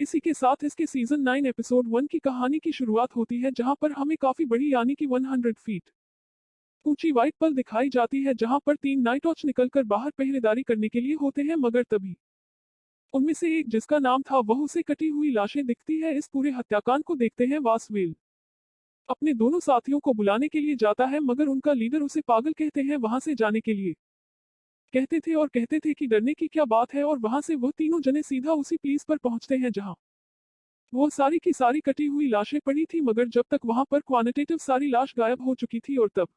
इसी के साथ इसके सीजन 9 एपिसोड 1 की कहानी की शुरुआत होती है, जहां पर हमें काफी बड़ी यानी कि 100 फीट ऊंची व्हाइट पर्ल दिखाई जाती है, जहां पर 3 नाइट वॉच निकलकर बाहर पहरेदारी करने के लिए होते हैं, मगर तभी उनमें से एक, जिसका नाम था, वह उसे कटी हुई लाशें दिखती है। इस पूरे हत्याकांड को देखते हैं वासवेल अपने दोनों साथियों को बुलाने के लिए जाता है, मगर उनका लीडर उसे पागल कहते हैं वहां से जाने के लिए। कहते थे कि डरने की क्या बात है, और वहां से वह तीनों जने सीधा उसी प्लेस पर पहुंचते हैं जहां वो सारी की सारी कटी हुई लाशें पड़ी थी, मगर जब तक वहां पर क्वांटिटेटिव सारी लाश गायब हो चुकी थी, और तब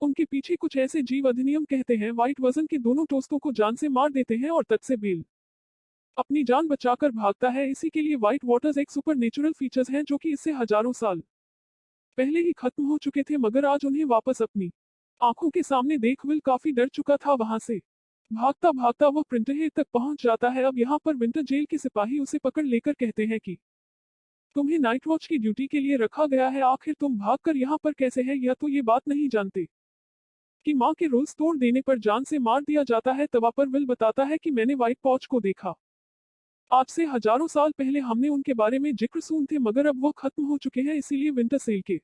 उनके पीछे कुछ ऐसे जीव अधिनियम कहते हैं व्हाइट वजन के दोनों दोस्तों को जान से मार देते हैं, और तट से बेल अपनी जान बचाकर भागता है। इसी के लिए व्हाइट वाटर्स एक सुपर नेचुरल फीचर्स हैं जो कि इससे हजारों साल पहले ही खत्म हो चुके थे, मगर आज उन्हें वापस अपनी आंखों के सामने देख विल काफी डर चुका था। वहां से भागता भागता वो प्रिंटरहेड तक पहुंच जाता है। अब यहाँ पर विंटर जेल के सिपाही उसे पकड़ लेकर कहते हैं कि तुम्हें नाइट वॉच की ड्यूटी के लिए रखा गया है, आखिर तुम भागकर यहाँ पर कैसे है, या तो ये बात नहीं जानते कि माँ के रूल्स तोड़ देने पर जान से मार दिया जाता है। तवा पर विल बताता है कि मैंने व्हाइट वॉच को देखा, आज से हजारों साल पहले हमने उनके बारे में जिक्र सुन थे, मगर अब वो खत्म हो चुके हैं। इसीलिए विंटर सेल के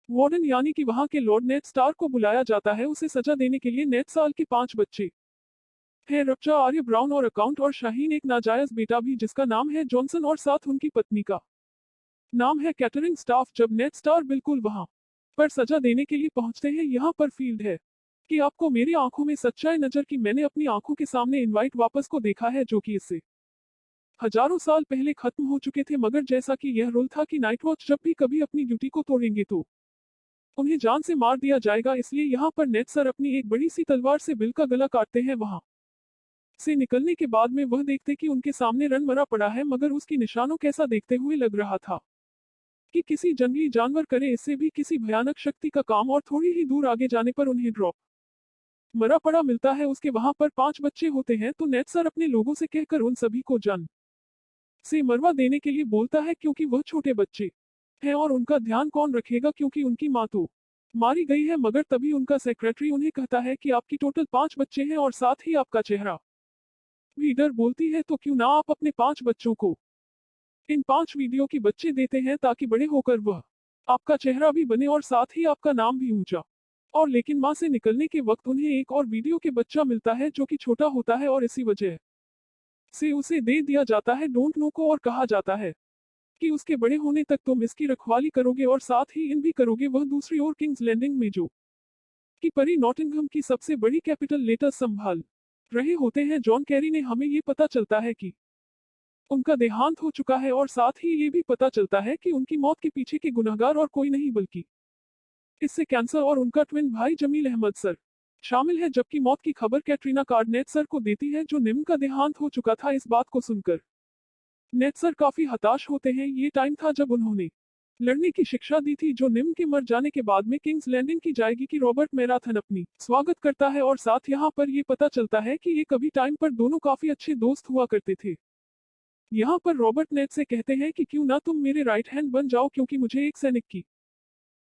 वार्डन यानी कि वहां के लॉर्ड नेड स्टार को बुलाया जाता है उसे सजा देने के लिए। नेड साल के 5 बच्चे है, रप्चा, आर्य ब्राउन और अकाउंट, और शाहीन एक नाजायज बेटा भी जिसका नाम है जॉनसन, और साथ उनकी पत्नी का नाम है कैटरिंग स्टाफ। जब नेड स्टार बिल्कुल वहां पर सजा देने के लिए पहुंचते हैं, यहाँ पर फील्ड है कि आपको मेरी आंखों में सच्चाई नजर की मैंने अपनी आंखों के सामने इनवाइट वापस को देखा है, जो कि इससे हजारों साल पहले खत्म हो चुके थे, मगर जैसा कि यह रूल था कि नाइट वॉच जब भी कभी अपनी ड्यूटी को तोड़ेंगे तो उन्हें जान से मार दिया जाएगा। इसलिए यहाँ पर नेड सर अपनी एक बड़ी सी तलवार से बिल का गला काटते हैं। वहां से निकलने के बाद में वह देखते कि उनके सामने रन मरा पड़ा है, मगर उसकी निशानों कैसा देखते हुए लग रहा था कि किसी जंगली जानवर करे, इससे भी किसी भयानक शक्ति का काम। और थोड़ी ही दूर आगे जाने पर उन्हें ड्रॉप मरा पड़ा मिलता है। उसके वहां पर 5 बच्चे होते हैं, तो नेड सर अपने लोगों से कहकर उन सभी को जान से मरवा देने के लिए बोलता है, क्योंकि वह छोटे बच्चे हैं और उनका ध्यान कौन रखेगा, क्योंकि उनकी माँ तो मारी गई है। मगर तभी उनका सेक्रेटरी उन्हें कहता है कि आपकी टोटल 5 बच्चे हैं, और साथ ही आपका चेहरा भी डर बोलती है, तो क्यों ना आप अपने 5 बच्चों को इन 5 वीडियो की बच्चे देते हैं, ताकि बड़े होकर वह आपका चेहरा भी बने और साथ ही आपका नाम भी ऊंचा। और लेकिन माँ से निकलने के वक्त उन्हें एक और वीडियो के बच्चा मिलता है जो कि छोटा होता है, और इसी वजह से उसे दे दिया जाता है डोंट नो को, और कहा जाता है कि उसके बड़े होने तक तुम इसकी रखवाली करोगे और साथ ही इन भी करोगे। वह दूसरी ओर किंग्स लैंडिंग में जो कि परी नॉटिंघम की सबसे बड़ी कैपिटल लेटर संभाल रहे होते हैं जॉन कैरी ने, हमें ये पता चलता है कि उनका देहांत हो चुका है, और साथ ही ये भी पता चलता है कि उनकी मौत के पीछे के गुनहगार और कोई नहीं बल्कि इससे कैंसर और उनका ट्विन भाई जमील अहमद सर शामिल है। जबकि मौत की खबर कैटरीना कार्डनेट सर को देती है, जो निम का देहांत हो चुका था। इस बात को सुनकर नेट सर काफी हताश होते हैं। ये टाइम था जब उन्होंने लड़ने की शिक्षा दी थी, जो निम के मर जाने के बाद में किंग्स लैंडिंग की जाएगी। कि रॉबर्ट मैराथन अपनी स्वागत करता है, और साथ यहाँ पर ये पता चलता है कि ये कभी टाइम पर दोनों काफी अच्छे दोस्त हुआ करते थे। यहाँ पर रॉबर्ट नेट से कहते हैं कि क्यों ना तुम मेरे राइट हैंड बन जाओ, क्योंकि मुझे एक सैनिक की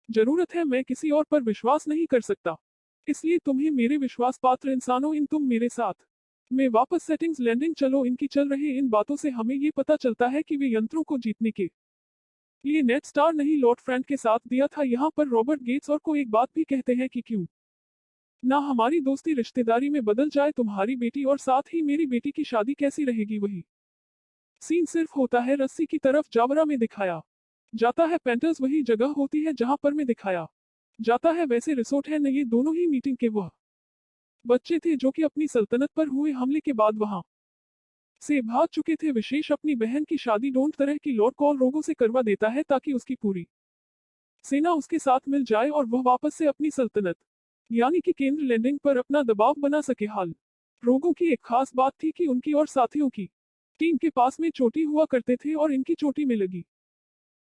जरूरत है, मैं किसी और पर विश्वास नहीं कर सकता, इसलिए तुम्हें मेरे विश्वास पात्र इंसानों, इन तुम मेरे साथ में वापस सेटिंग्स लैंडिंग चलो। इनकी चल रही इन बातों से हमें ये पता चलता है कि वे यंत्रों को जीतने के लिए नेट स्टार नहीं लॉर्ड फ्रैंक के साथ दिया था। यहाँ पर रॉबर्ट गेट्स और को एक बात भी कहते हैं कि क्यों ना हमारी दोस्ती रिश्तेदारी में बदल जाए, तुम्हारी बेटी और साथ ही मेरी बेटी की शादी कैसी रहेगी। वही सीन सिर्फ होता है रस्सी की तरफ जावरा में दिखाया जाता है, पेंटर्स वही जगह होती है जहां पर में दिखाया जाता है वैसे रिसोर्ट है न। ये दोनों ही मीटिंग के वह बच्चे थे जो कि अपनी सल्तनत पर हुए हमले के बाद वहां से भाग चुके थे। विशेष अपनी बहन की शादी डोंट तरह की लॉर्ड कॉल रोगों से करवा देता है, ताकि उसकी पूरी सेना उसके साथ मिल जाए और वह वापस से अपनी सल्तनत यानी कि केंद्र लैंडिंग पर अपना दबाव बना सके। हाल रोगों की एक खास बात थी कि उनकी और साथियों की टीम के पास में चोटी हुआ करते थे, और इनकी चोटी में लगी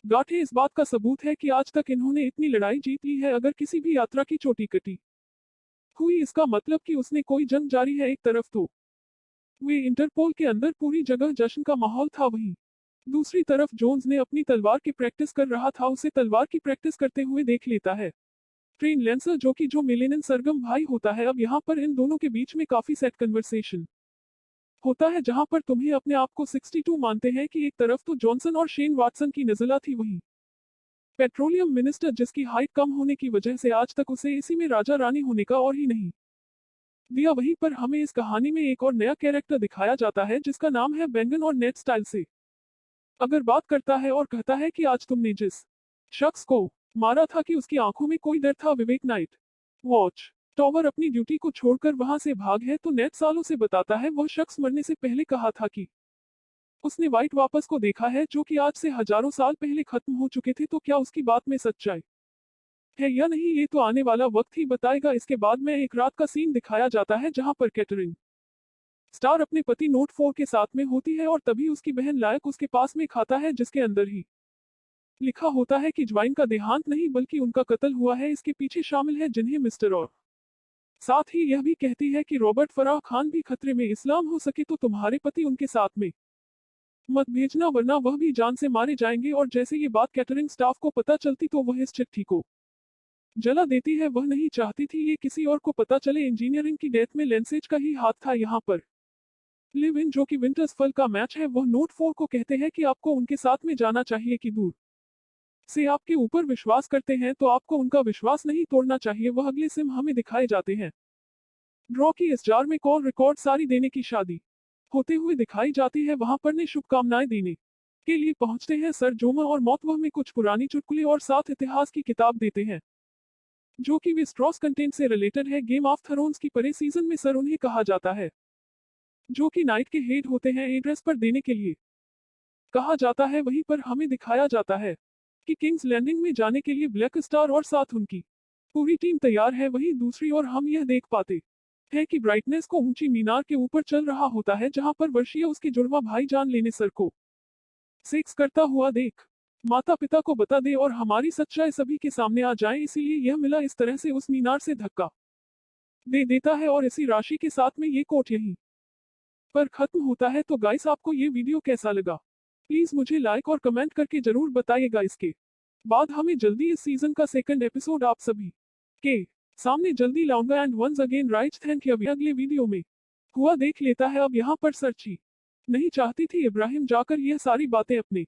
गांठें इस बात का सबूत है कि आज तक इन्होंने इतनी लड़ाई जीत ली है। अगर किसी भी यात्रा की चोटी कटी हुई, इसका मतलब कि उसने कोई जंग जारी है। एक तरफ तो वे इंटरपोल के अंदर पूरी जगह जश्न का माहौल था, वहीं दूसरी तरफ जोन्स ने अपनी तलवार की प्रैक्टिस कर रहा था। उसे तलवार की प्रैक्टिस करते हुए देख लेता है ट्रेन लेंसर, जो कि जो मिलेनियन सरगम भाई होता है। अब यहाँ पर इन दोनों के बीच में काफी सेट कन्वर्सेशन होता है जहां पर तुम्हें अपने आप को 62 मानते हैं कि एक तरफ तो जॉनसन और शेन वाटसन की नज़ला थी, वही पेट्रोलियम मिनिस्टर जिसकी हाइट कम होने की वजह से आज तक उसे इसी में राजा रानी होने का और ही नहीं दिया। वहीं पर हमें इस कहानी में एक और नया कैरेक्टर दिखाया जाता है जिसका नाम है बैंगन और नेट स्टाइल से अगर बात करता है और कहता है कि आज तुमने जिस शख्स को मारा था कि उसकी आंखों में कोई डर था, विवेक नाइट वॉच टॉवर अपनी ड्यूटी को छोड़कर वहां से भाग है, तो नेट सालों से बताता है वह शख्स मरने से पहले कहा था कि उसने व्हाइट वापस को देखा है जो कि आज से हजारों साल पहले खत्म हो चुके थे। तो क्या उसकी बात में सच्चाई है या नहीं, ये तो आने वाला वक्त ही बताएगा। इसके बाद में एक रात का सीन दिखाया जाता है जहां पर कैटरिंग स्टार अपने पति नोट 4 के साथ में होती है और तभी उसकी बहन लायक उसके पास में खाता है जिसके अंदर ही लिखा होता है कि ज्वाइन का देहांत नहीं बल्कि उनका कत्ल हुआ है। इसके पीछे शामिल है जिन्हें मिस्टर और साथ ही यह भी कहती है कि रॉबर्ट फराह खान भी खतरे में, इस्लाम हो सके तो तुम्हारे पति उनके साथ में मत भेजना वरना वह भी जान से मारे जाएंगे। और जैसे ये बात कैटरिंग स्टाफ को पता चलती तो वह इस चिट्ठी को जला देती है। वह नहीं चाहती थी ये किसी और को पता चले। इंजीनियरिंग की डेथ में लेंसेज का ही हाथ था। यहाँ पर लिव इन जो कि विंटर्स फल का मैच है, वह नोट 4 को कहते हैं कि आपको उनके साथ में जाना चाहिए कि दूर से आपके ऊपर विश्वास करते हैं तो आपको उनका विश्वास नहीं तोड़ना चाहिए। वह अगले सिम हमें दिखाए जाते हैं ड्रॉ की इस जार में कॉल रिकॉर्ड सारी देने की शादी होते हुए दिखाई जाती है। वहां पर ने शुभकामनाएं देने के लिए पहुंचते हैं सर जोमा और मौत। वह में कुछ पुरानी चुटकुले और साथ इतिहास की किताब देते हैं जो कि वे स्ट्रॉस कंटेंट से रिलेटेड है। गेम ऑफ थ्रोन्स की परे सीजन में सर उन्हें कहा जाता है जो कि नाइट के हेड होते हैं, एड्रेस पर देने के लिए कहा जाता है। वहीं पर हमें दिखाया जाता है कि किंग्स लैंडिंग में जाने के लिए ब्लैक स्टार और साथ उनकी पूरी टीम तैयार है। वहीं दूसरी ओर हम यह देख पाते हैं कि ब्राइटनेस को ऊंची मीनार के ऊपर चल रहा होता है जहां पर वर्षीय उसके जुड़वा भाई जान लेने सर को सेक्स करता हुआ देख माता पिता को बता दे और हमारी सच्चाई सभी के सामने आ जाए, इसीलिए यह मिला इस तरह से उस मीनार से धक्का दे देता है और इसी राशि के साथ में ये कोट यहीं पर खत्म होता है। तो गाइस, आपको ये वीडियो कैसा लगा प्लीज मुझे लाइक और कमेंट करके जरूर बताइएगा। इसके बाद हमें जल्दी इस सीजन का सेकंड एपिसोड आप सभी के सामने जल्दी लाऊंगा। And once again right thank you. अगले वीडियो में हुआ देख लेता है। अब यहाँ पर सर्ची नहीं चाहती थी इब्राहिम जाकर यह सारी बातें अपने